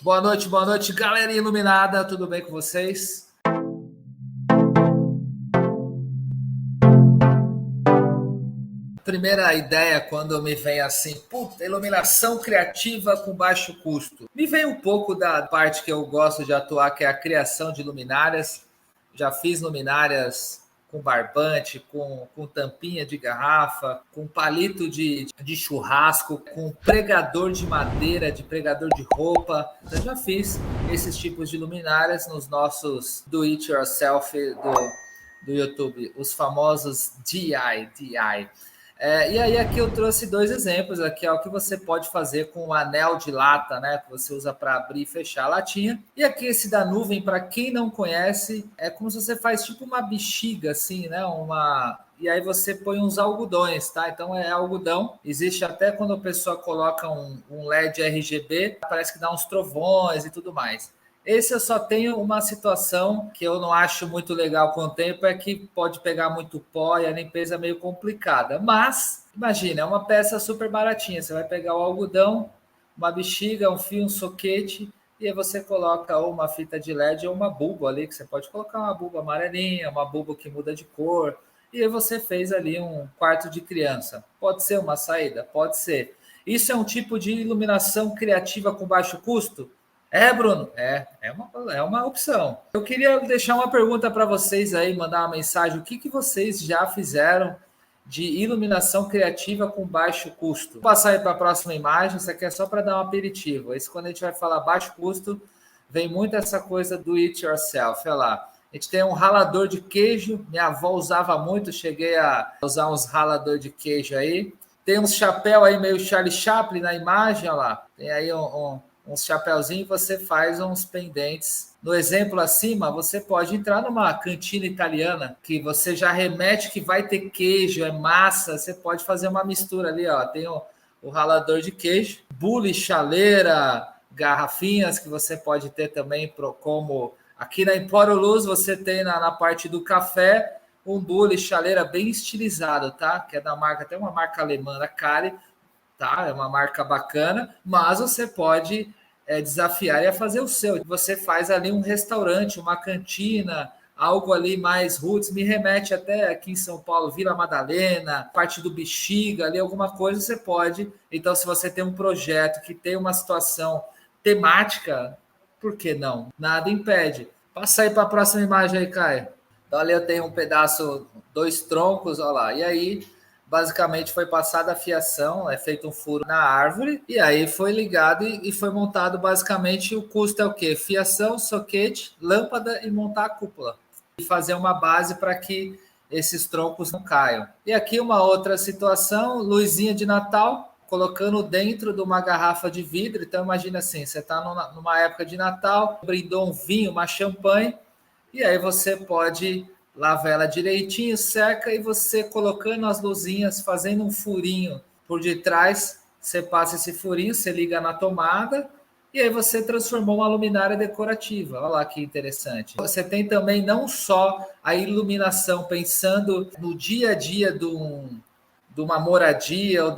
boa noite, galera iluminada, tudo bem com vocês? Primeira ideia quando me vem assim, puta, iluminação criativa com baixo custo. Me vem um pouco da parte que eu gosto de atuar, que é a criação de luminárias. Já fiz luminárias com barbante, com tampinha de garrafa, com palito de churrasco, com pregador de madeira, de pregador de roupa. Eu já fiz esses tipos de luminárias nos nossos do it yourself do YouTube, os famosos DIY. E aí aqui eu trouxe dois exemplos, aqui é o que você pode fazer com o anel de lata, né, que você usa para abrir e fechar a latinha. E aqui esse da nuvem, para quem não conhece, é como se você faz tipo uma bexiga assim, né, e aí você põe uns algodões, tá? Então é algodão. Existe até quando a pessoa coloca um LED RGB, parece que dá uns trovões e tudo mais. Esse eu só tenho uma situação que eu não acho muito legal com o tempo, é que pode pegar muito pó e a limpeza é meio complicada. Mas, imagina, é uma peça super baratinha. Você vai pegar o algodão, uma bexiga, um fio, um soquete, e aí você coloca ou uma fita de LED ou uma bulba ali, que você pode colocar uma bulba amarelinha, uma bulba que muda de cor, e aí você fez ali um quarto de criança. Pode ser uma saída? Pode ser. Isso é um tipo de iluminação criativa com baixo custo? É, Bruno, é uma opção. Eu queria deixar uma pergunta para vocês aí, mandar uma mensagem. O que vocês já fizeram de iluminação criativa com baixo custo? Vou passar aí para a próxima imagem, isso aqui é só para dar um aperitivo. Esse, quando a gente vai falar baixo custo, vem muito essa coisa do it yourself. Olha lá. A gente tem um ralador de queijo, minha avó usava muito, cheguei a usar uns ralador de queijo aí. Tem uns chapéu aí meio Charlie Chaplin na imagem, olha lá. Tem aí uns chapéuzinhos, você faz uns pendentes. No exemplo acima, você pode entrar numa cantina italiana que você já remete que vai ter queijo, é massa, você pode fazer uma mistura ali, ó. Tem o ralador de queijo, bule, chaleira, garrafinhas que você pode ter também como aqui na Empório Luz você tem na parte do café um bule, chaleira bem estilizado, tá? Que é da marca, até uma marca alemã, a Kali, tá? É uma marca bacana, mas você pode desafiar e fazer o seu. Você faz ali um restaurante, uma cantina, algo ali mais roots, me remete até aqui em São Paulo, Vila Madalena, parte do Bexiga, ali alguma coisa você pode. Então, se você tem um projeto que tem uma situação temática, por que não? Nada impede. Passa aí para a próxima imagem aí, Caio. Então ali eu tenho um pedaço, dois troncos, olha lá. E aí, basicamente, foi passada a fiação, é feito um furo na árvore, e aí foi ligado e foi montado basicamente, o custo é o quê? Fiação, soquete, lâmpada e montar a cúpula. E fazer uma base para que esses troncos não caiam. E aqui uma outra situação, luzinha de Natal, colocando dentro de uma garrafa de vidro. Então imagina assim, você está numa época de Natal, brindou um vinho, uma champanhe, e aí você pode lavar ela direitinho, seca, e você colocando as luzinhas, fazendo um furinho por detrás, você passa esse furinho, você liga na tomada, e aí você transformou uma luminária decorativa. Olha lá que interessante. Você tem também não só a iluminação, pensando no dia a dia de uma moradia, ou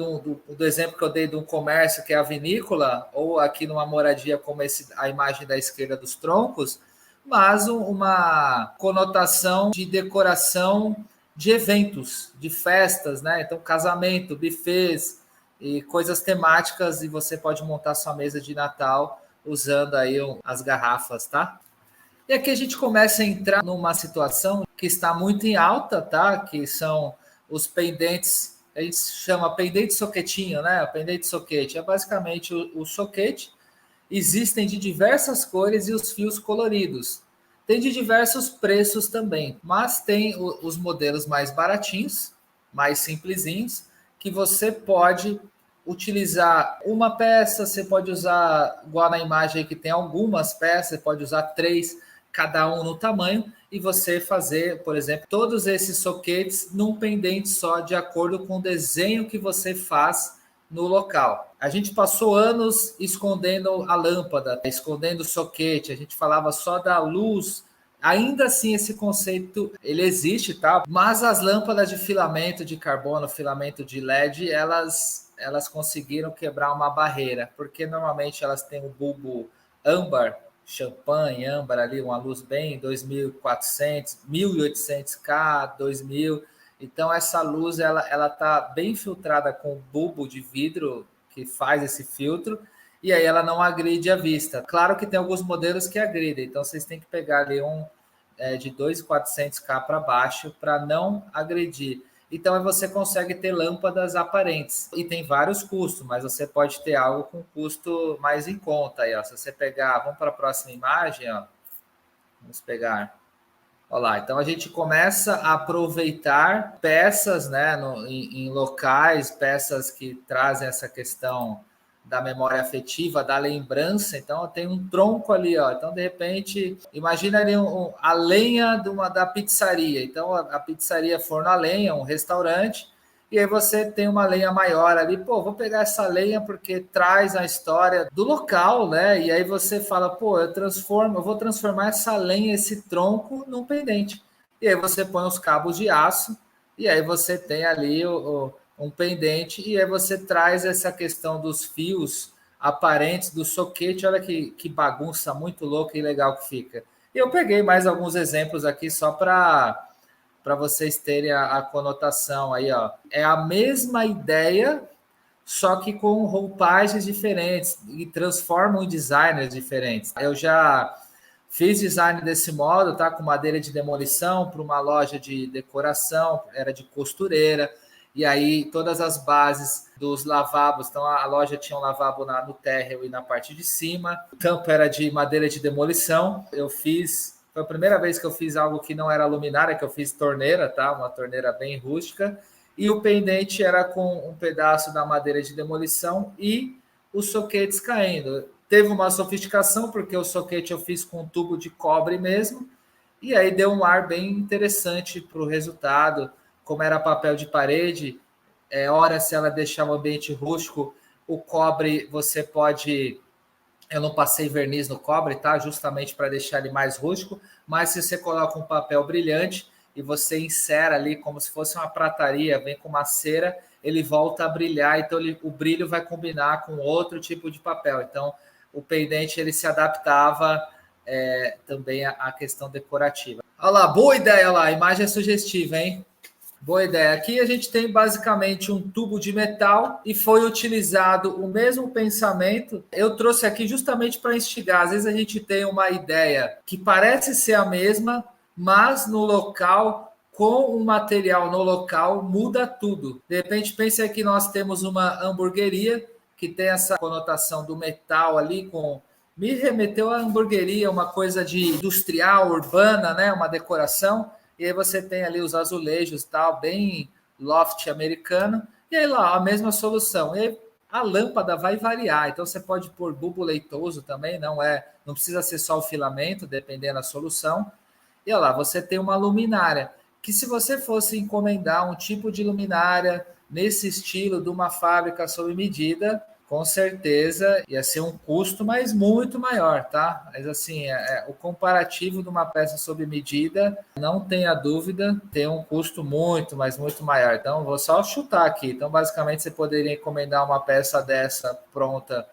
do exemplo que eu dei de um comércio, que é a vinícola, ou aqui numa moradia como a imagem da esquerda dos troncos, mas uma conotação de decoração de eventos, de festas, né? Então, casamento, buffets e coisas temáticas, e você pode montar sua mesa de Natal usando aí as garrafas, tá? E aqui a gente começa a entrar numa situação que está muito em alta, tá? Que são os pendentes, a gente chama pendente soquetinho, né? O pendente soquete é basicamente o soquete. Existem de diversas cores e os fios coloridos. Tem de diversos preços também, mas tem os modelos mais baratinhos, mais simplesinhos, que você pode utilizar uma peça, você pode usar, igual na imagem que tem algumas peças, você pode usar três, cada um no tamanho, e você fazer, por exemplo, todos esses soquetes num pendente só, de acordo com o desenho que você faz no local. A gente passou anos escondendo a lâmpada, escondendo o soquete, a gente falava só da luz. Ainda assim, esse conceito ele existe, tá? Mas as lâmpadas de filamento de carbono, filamento de LED, elas conseguiram quebrar uma barreira, porque normalmente elas têm o bulbo âmbar, champanhe, âmbar ali, uma luz bem 2400, 1800K, 2000. Então essa luz ela tá bem filtrada com bulbo de vidro que faz esse filtro e aí ela não agride a vista. Claro que tem alguns modelos que agridem, então vocês têm que pegar ali um de 2400K para baixo para não agredir. Então aí você consegue ter lâmpadas aparentes. E tem vários custos, mas você pode ter algo com custo mais em conta. Aí, ó. Se você pegar, vamos para a próxima imagem, ó. Vamos pegar. Olha lá, então a gente começa a aproveitar peças, né, em locais, peças que trazem essa questão da memória afetiva, da lembrança. Então tem um tronco ali, ó. Então de repente, imagina ali a lenha da pizzaria. Então a pizzaria forno a lenha, um restaurante, e aí você tem uma lenha maior ali. Pô, vou pegar essa lenha porque traz a história do local, né? E aí você fala, pô, eu vou transformar essa lenha, esse tronco, num pendente. E aí você põe os cabos de aço, e aí você tem ali um pendente, e aí você traz essa questão dos fios aparentes do soquete. Olha que bagunça muito louca e legal que fica. E eu peguei mais alguns exemplos aqui só para vocês terem a conotação aí, ó. É a mesma ideia, só que com roupagens diferentes e transformam em designers diferentes. Eu já fiz design desse modo, tá? Com madeira de demolição para uma loja de decoração, era de costureira. E aí todas as bases dos lavabos, então a loja tinha um lavabo no térreo e na parte de cima. O tampo era de madeira de demolição. Eu fiz, foi a primeira vez que eu fiz algo que não era luminária, que eu fiz torneira, tá? Uma torneira bem rústica. E o pendente era com um pedaço da madeira de demolição e os soquetes caindo. Teve uma sofisticação, porque o soquete eu fiz com um tubo de cobre mesmo, e aí deu um ar bem interessante para o resultado. Como era papel de parede, ora se ela deixar o ambiente rústico, o cobre você pode... Eu não passei verniz no cobre, tá? Justamente para deixar ele mais rústico, mas se você coloca um papel brilhante e você insera ali como se fosse uma prataria, vem com uma cera, ele volta a brilhar, então o brilho vai combinar com outro tipo de papel. Então, o pendente ele se adaptava também à questão decorativa. Olha lá, boa ideia, olha lá, a imagem é sugestiva, hein? Boa ideia. Aqui a gente tem basicamente um tubo de metal e foi utilizado o mesmo pensamento. Eu trouxe aqui justamente para instigar. Às vezes a gente tem uma ideia que parece ser a mesma, mas no local, com o material no local, muda tudo. De repente, pense que nós temos uma hamburgueria que tem essa conotação do metal ali com... Me remeteu à hamburgueria, uma coisa de industrial, urbana, né? Uma decoração. E aí você tem ali os azulejos, tal, bem loft americano, e aí lá a mesma solução. E aí a lâmpada vai variar, então você pode pôr bulbo leitoso também, não precisa ser só o filamento, dependendo da solução. E olha lá, você tem uma luminária, que se você fosse encomendar um tipo de luminária nesse estilo de uma fábrica sob medida, com certeza ia ser um custo, mas muito maior, tá? Mas assim, o comparativo de uma peça sob medida, não tenha dúvida, tem um custo muito, mas muito maior. Então, vou só chutar aqui. Então, basicamente, você poderia encomendar uma peça dessa pronta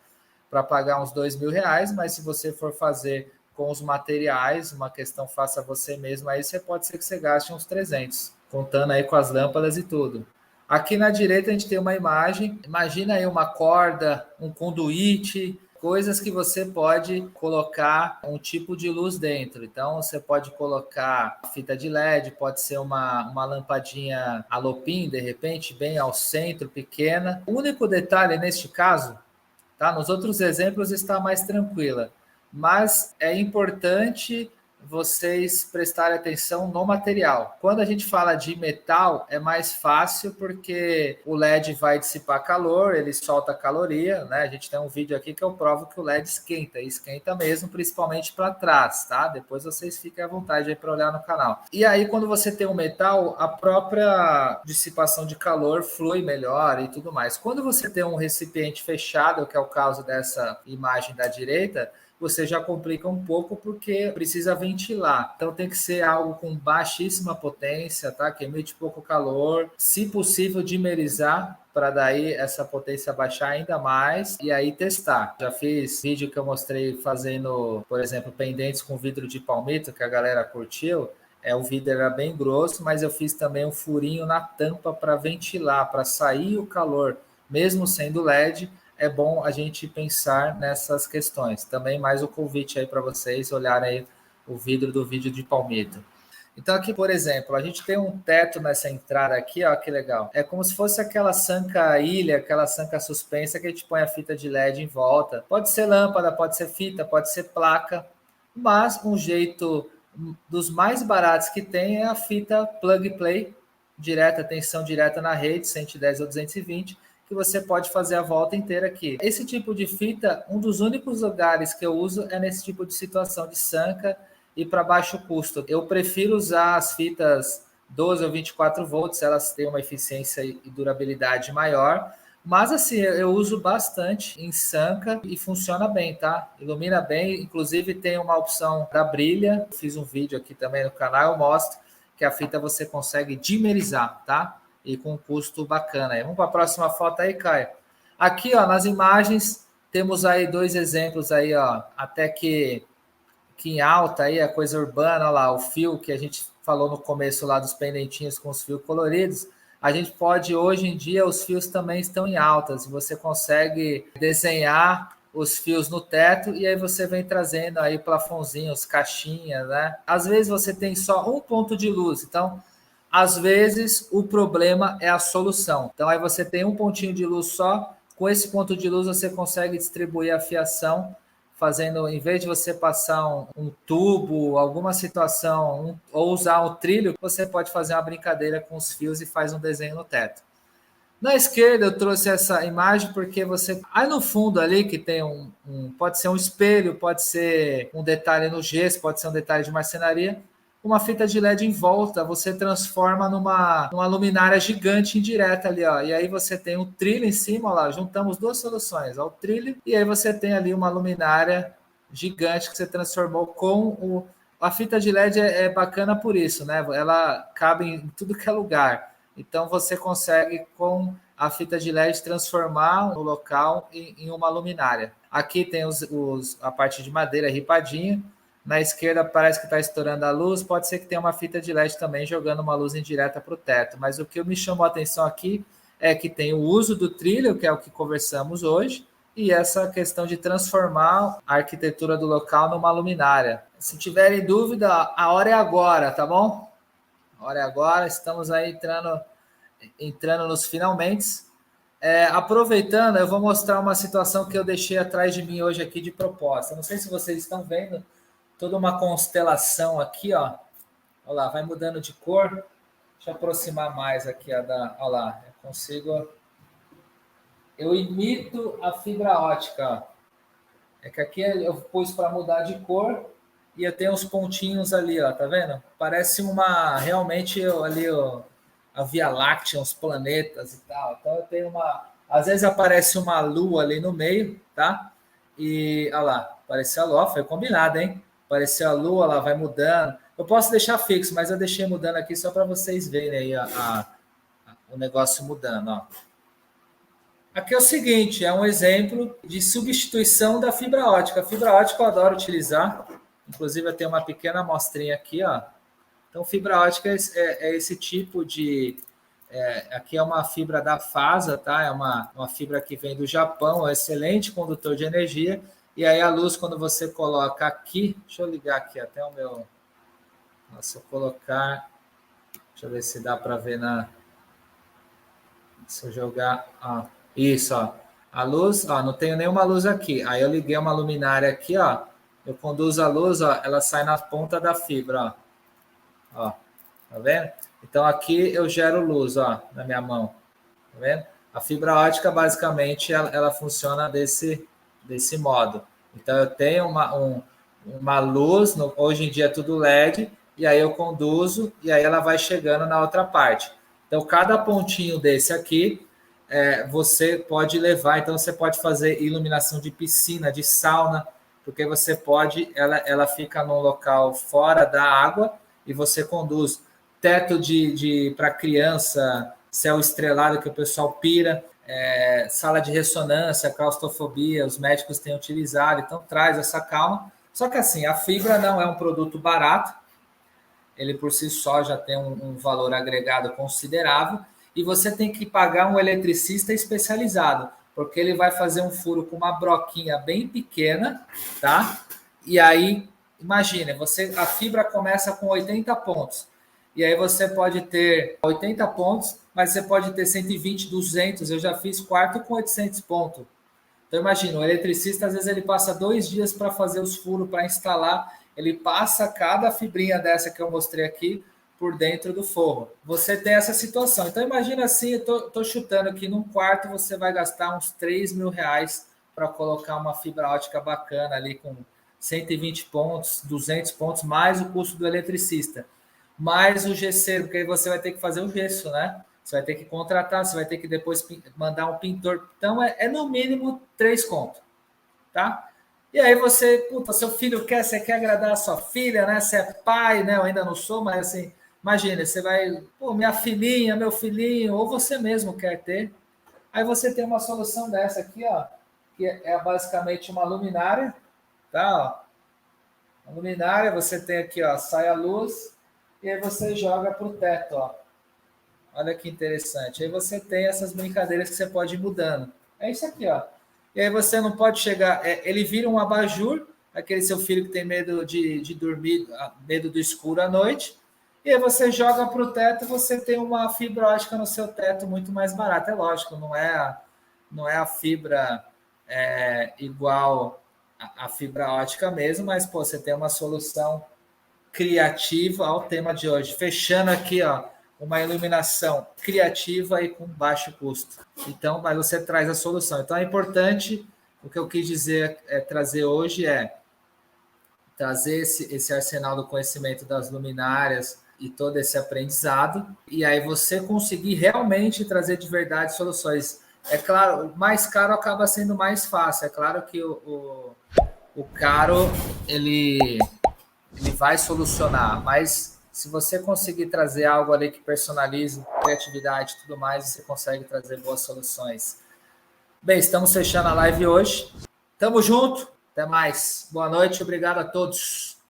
para pagar uns R$ 2.000, mas se você for fazer com os materiais, uma questão faça você mesmo, aí você pode ser que você gaste uns 300, contando aí com as lâmpadas e tudo. Aqui na direita a gente tem uma imagem, imagina aí uma corda, um conduíte, coisas que você pode colocar um tipo de luz dentro. Então você pode colocar fita de LED, pode ser uma lampadinha alopim, de repente, bem ao centro, pequena. O único detalhe neste caso, tá? Nos outros exemplos está mais tranquila, mas é importante vocês prestarem atenção no material. Quando a gente fala de metal, é mais fácil porque o LED vai dissipar calor, ele solta caloria, né? A gente tem um vídeo aqui que eu provo que o LED esquenta, e esquenta mesmo, principalmente para trás, tá? Depois vocês fiquem à vontade aí para olhar no canal. E aí, quando você tem um metal, a própria dissipação de calor flui melhor e tudo mais. Quando você tem um recipiente fechado, que é o caso dessa imagem da direita, você já complica um pouco porque precisa ventilar. Então tem que ser algo com baixíssima potência, tá? Que emite pouco calor, se possível dimerizar para daí essa potência baixar ainda mais e aí testar. Já fiz vídeo que eu mostrei fazendo, por exemplo, pendentes com vidro de palmito que a galera curtiu. O vidro era bem grosso, mas eu fiz também um furinho na tampa para ventilar, para sair o calor, mesmo sendo LED. É bom a gente pensar nessas questões. Também mais o convite aí para vocês olharem aí o vidro do vídeo de palmito. Então aqui, por exemplo, a gente tem um teto nessa entrada aqui, ó, que legal. É como se fosse aquela sanca ilha, aquela sanca suspensa que a gente põe a fita de LED em volta. Pode ser lâmpada, pode ser fita, pode ser placa, mas um jeito dos mais baratos que tem é a fita plug play, direta, tensão direta na rede, 110 ou 220, que você pode fazer a volta inteira aqui. Esse tipo de fita, um dos únicos lugares que eu uso é nesse tipo de situação de sanca e para baixo custo. Eu prefiro usar as fitas 12 ou 24 volts, elas têm uma eficiência e durabilidade maior, mas assim, eu uso bastante em sanca e funciona bem, tá? Ilumina bem, inclusive tem uma opção da brilha, fiz um vídeo aqui também no canal, eu mostro que a fita você consegue dimerizar, tá? E com um custo bacana. Vamos para a próxima foto aí, Caio. Aqui, ó, nas imagens, temos aí 2 exemplos aí, ó, até que em alta aí, a coisa urbana, ó lá, o fio que a gente falou no começo lá dos pendentinhos com os fios coloridos, a gente pode, hoje em dia, os fios também estão em altas, você consegue desenhar os fios no teto e aí você vem trazendo aí plafonzinhos, caixinhas, né? Às vezes você tem só um ponto de luz, então às vezes o problema é a solução. Então aí você tem um pontinho de luz só, com esse ponto de luz você consegue distribuir a fiação, fazendo, em vez de você passar um tubo, alguma situação, ou usar um trilho, você pode fazer uma brincadeira com os fios e faz um desenho no teto. Na esquerda eu trouxe essa imagem porque você... Aí no fundo ali que tem pode ser um espelho, pode ser um detalhe no gesso, pode ser um detalhe de marcenaria, uma fita de LED em volta, você transforma numa luminária gigante indireta ali, ó. E aí você tem um trilho em cima, ó lá, juntamos 2 soluções, ó, o trilho, e aí você tem ali uma luminária gigante que você transformou com a fita de LED é bacana por isso, né? Ela cabe em tudo que é lugar. Então você consegue, com a fita de LED, transformar o local em uma luminária. Aqui tem a parte de madeira ripadinha. Na esquerda parece que está estourando a luz. Pode ser que tenha uma fita de LED também jogando uma luz indireta para o teto. Mas o que me chamou a atenção aqui é que tem o uso do trilho, que é o que conversamos hoje, e essa questão de transformar a arquitetura do local numa luminária. Se tiverem dúvida, a hora é agora, tá bom? A hora é agora, estamos aí entrando nos finalmente. Aproveitando, eu vou mostrar uma situação que eu deixei atrás de mim hoje aqui de proposta. Não sei se vocês estão vendo toda uma constelação aqui, ó. Olha lá, vai mudando de cor. Deixa eu aproximar mais aqui, ó, olha lá, eu consigo... Eu imito a fibra ótica, ó. É que aqui eu pus para mudar de cor e eu tenho uns pontinhos ali, ó, tá vendo? Parece realmente ali, ó, a Via Láctea, uns planetas e tal. Então eu tenho às vezes aparece uma lua ali no meio, tá? E, olha lá, apareceu a lua, foi combinado, hein? Apareceu a lua, ela vai mudando. Eu posso deixar fixo, mas eu deixei mudando aqui só para vocês verem aí o negócio mudando, ó. Aqui é o seguinte, é um exemplo de substituição da fibra ótica. A fibra ótica eu adoro utilizar, inclusive eu tenho uma pequena amostrinha aqui, ó. Então, fibra ótica é esse tipo de... aqui é uma fibra da FASA, tá? É uma fibra que vem do Japão, é um excelente condutor de energia. E aí a luz, quando você coloca aqui... Deixa eu ligar aqui até o meu... Se eu colocar... Deixa eu ver se dá para ver na... Se eu jogar... Ó, isso, ó. A luz, ó, não tenho nenhuma luz aqui. Aí eu liguei uma luminária aqui, ó. Eu conduzo a luz, ó, ela sai na ponta da fibra, ó. Ó, tá vendo? Então aqui eu gero luz, ó, na minha mão. Tá vendo? A fibra ótica, basicamente, ela funciona desse modo. Então eu tenho uma luz, hoje em dia é tudo LED, e aí eu conduzo, e aí ela vai chegando na outra parte. Então cada pontinho desse aqui, você pode levar, então você pode fazer iluminação de piscina, de sauna, porque você pode, ela fica num local fora da água e você conduz teto para criança, céu estrelado que o pessoal pira, sala de ressonância, claustrofobia, os médicos têm utilizado, então traz essa calma. Só que assim, a fibra não é um produto barato, ele por si só já tem um valor agregado considerável, e você tem que pagar um eletricista especializado, porque ele vai fazer um furo com uma broquinha bem pequena, tá? E aí, imagine, a fibra começa com 80 pontos, e aí você pode ter 80 pontos, mas você pode ter 120, 200, eu já fiz quarto com 800 pontos. Então, imagina, o eletricista, às vezes, ele passa 2 dias para fazer os furos, para instalar, ele passa cada fibrinha dessa que eu mostrei aqui por dentro do forro. Você tem essa situação. Então, imagina assim, eu tô chutando aqui, num quarto você vai gastar uns 3 mil reais para colocar uma fibra ótica bacana ali com 120 pontos, 200 pontos, mais o custo do eletricista. Mais o gesseiro, porque aí você vai ter que fazer o gesso, né? Você vai ter que contratar, você vai ter que depois mandar um pintor. Então, é no mínimo 3 contos, tá? E aí seu filho você quer agradar a sua filha, né? Você é pai, né? Eu ainda não sou, mas assim, imagina, você vai, minha filhinha, meu filhinho, ou você mesmo quer ter. Aí você tem uma solução dessa aqui, ó, que é basicamente uma luminária, tá? Ó. A luminária, você tem aqui, ó, sai a luz, e aí você joga para o teto, ó. Olha que interessante. Aí você tem essas brincadeiras que você pode ir mudando. É isso aqui, ó. E aí você não pode chegar. Ele vira um abajur, aquele seu filho que tem medo de dormir, medo do escuro à noite. E aí você joga para o teto, você tem uma fibra ótica no seu teto muito mais barata. É lógico, não é a fibra igual a fibra ótica mesmo, mas pô, você tem uma solução criativa ao tema de hoje. Fechando aqui, ó, uma iluminação criativa e com baixo custo. Então, mas você traz a solução. Então, é importante, o que eu quis dizer, trazer hoje trazer esse arsenal do conhecimento das luminárias e todo esse aprendizado, e aí você conseguir realmente trazer de verdade soluções. É claro, o mais caro acaba sendo mais fácil. É claro que o caro, ele vai solucionar, mas se você conseguir trazer algo ali que personalize criatividade e tudo mais, você consegue trazer boas soluções. Bem, estamos fechando a live hoje. Tamo junto. Até mais. Boa noite. Obrigado a todos.